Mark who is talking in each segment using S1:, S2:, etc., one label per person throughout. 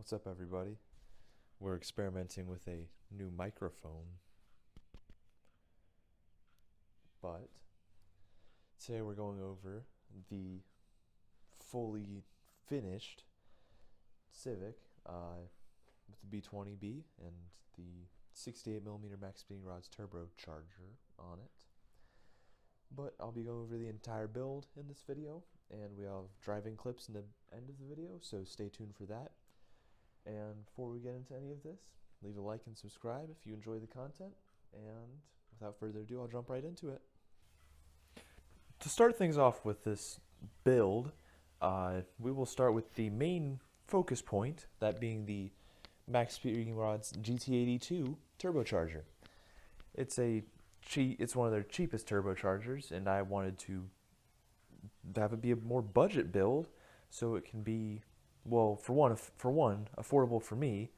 S1: What's up, everybody? We're experimenting with a new microphone, but today we're going over the fully finished Civic with the B20B and the 68mm max speeding rods turbocharger on it. But I'll be going over the entire build in this video, and we have driving clips in the end of the video, so stay tuned for that. And before we get into any of this, leave a like and subscribe if you enjoy the content. And without further ado, I'll jump right into it. To start things off with this build, we will start with the main focus point, that being the Max Speeding Rods GT82 turbocharger. It's one of their cheapest turbochargers, and I wanted to have it be a more budget build, so it can be, well, for one, affordable for me,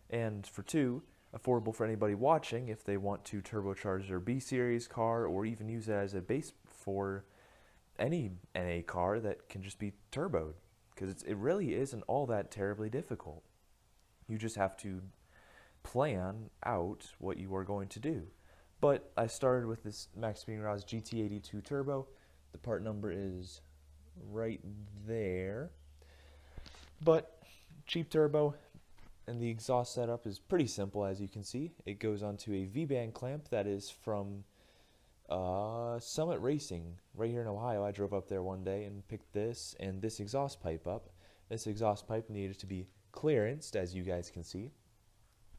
S1: and for two, affordable for anybody watching if they want to turbocharge their B series car, or even use it as a base for any NA car that can just be turboed, because it really isn't all that terribly difficult. You just have to plan out what you are going to do. But I started with this Max Speeding Rods GT82 Turbo. The part number is right there. But cheap turbo, and the exhaust setup is pretty simple, as you can see. It goes onto a V-band clamp that is from Summit Racing right here in Ohio. I drove up there one day and picked this and this exhaust pipe up. This exhaust pipe needed to be clearanced, as you guys can see.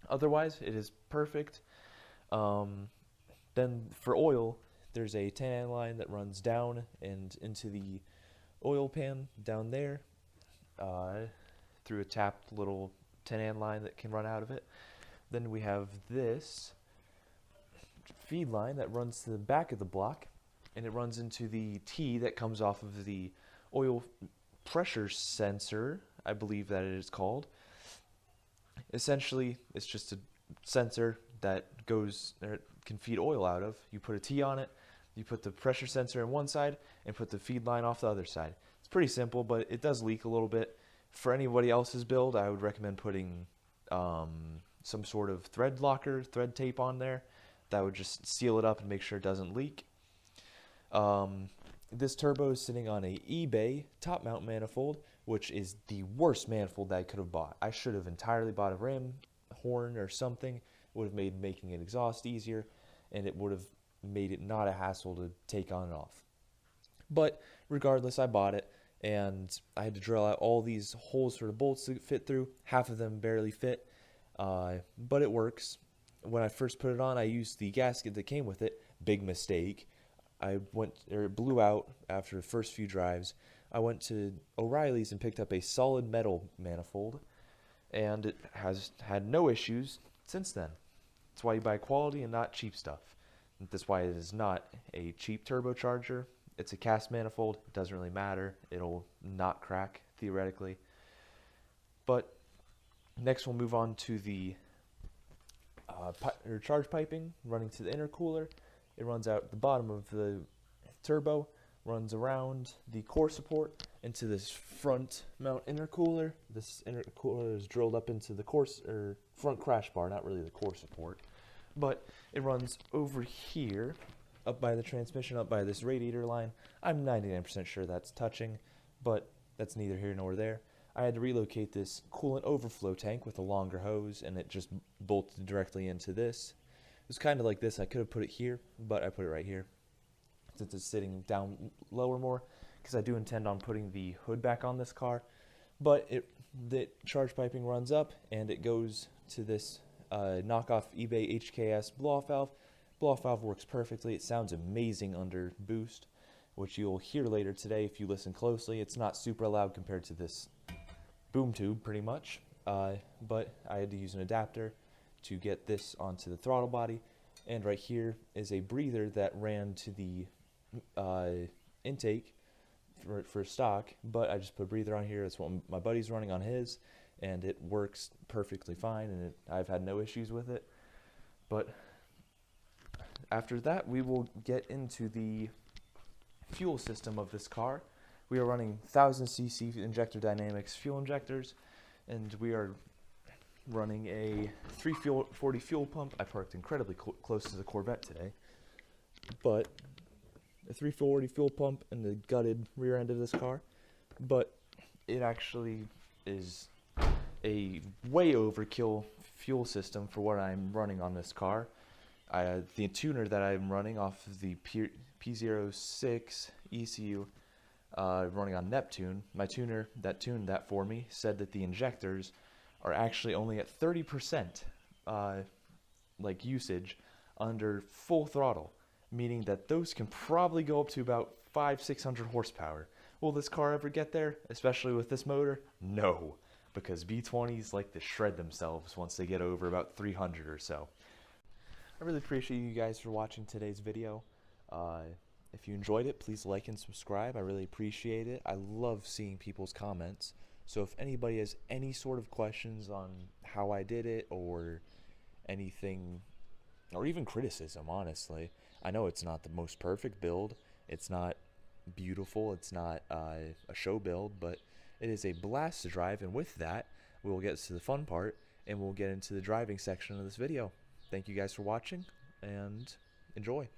S1: Otherwise, it is perfect. Then for oil, there's a 10-amp line that runs down and into the oil pan down there, through a tapped little 10-amp line that can run out of it. Then we have this feed line that runs to the back of the block, and it runs into the T that comes off of the oil pressure sensor, I believe that it is called. Essentially, it's just a sensor that goes, or can feed oil out of. You put a T on it, you put the pressure sensor on one side, and put the feed line off the other side. It's pretty simple, but it does leak a little bit. For anybody else's build, I would recommend putting some sort of thread tape on there. That would just seal it up and make sure it doesn't leak. This turbo is sitting on a eBay top mount manifold, which is the worst manifold that I could have bought. I should have entirely bought a ram horn or something. It would have made making an exhaust easier, and it would have made it not a hassle to take on and off. But regardless, I bought it, and I had to drill out all these holes for the bolts to fit through. Half of them barely fit, but it works. When I first put it on, I used the gasket that came with it. Big mistake. It blew out after the first few drives. I went to O'Reilly's and picked up a solid metal manifold, and it has had no issues since then. That's why you buy quality and not cheap stuff. That's why it is not a cheap turbocharger. It's a cast manifold. It doesn't really matter. It'll not crack, theoretically. But next we'll move on to the charge piping running to the intercooler. It runs out the bottom of the turbo, runs around the core support into this front mount intercooler. This intercooler is drilled up into the front crash bar, not really the core support. But it runs over here, up by the transmission, up by this radiator line. I'm 99% sure that's touching, but that's neither here nor there. I had to relocate this coolant overflow tank with a longer hose, and it just bolted directly into this. It was kind of like this. I could have put it here, but I put it right here since it's sitting down lower more, because I do intend on putting the hood back on this car. But the charge piping runs up, and it goes to this knockoff eBay HKS blow-off valve. Blow-off valve works perfectly. It sounds amazing under boost, which you'll hear later today if you listen closely. It's not super loud compared to this boom tube, pretty much, but I had to use an adapter to get this onto the throttle body. And right here is a breather that ran to the intake for stock, but I just put a breather on here. That's what my buddy's running on his, and it works perfectly fine, and I've had no issues with it. But after that, we will get into the fuel system of this car. We are running 1000cc injector dynamics fuel injectors, and we are running a 340 fuel pump. I parked incredibly close to the Corvette today, but a 340 fuel pump and the gutted rear end of this car, but it actually is a way overkill fuel system for what I'm running on this car. The tuner that I'm running off of the P06 ECU, running on Neptune, my tuner that tuned that for me said that the injectors are actually only at 30% like usage under full throttle, meaning that those can probably go up to about 500-600 horsepower. Will this car ever get there, especially with this motor? No, because B20s like to shred themselves once they get over about 300 or so. I really appreciate you guys for watching today's video. If you enjoyed it, please like and subscribe. I really appreciate it. I love seeing people's comments. So if anybody has any sort of questions on how I did it or anything, or even criticism, honestly. I know it's not the most perfect build. It's not beautiful. It's not a show build, but it is a blast to drive. And with that, we will get to the fun part, and we'll get into the driving section of this video. Thank you guys for watching, and enjoy.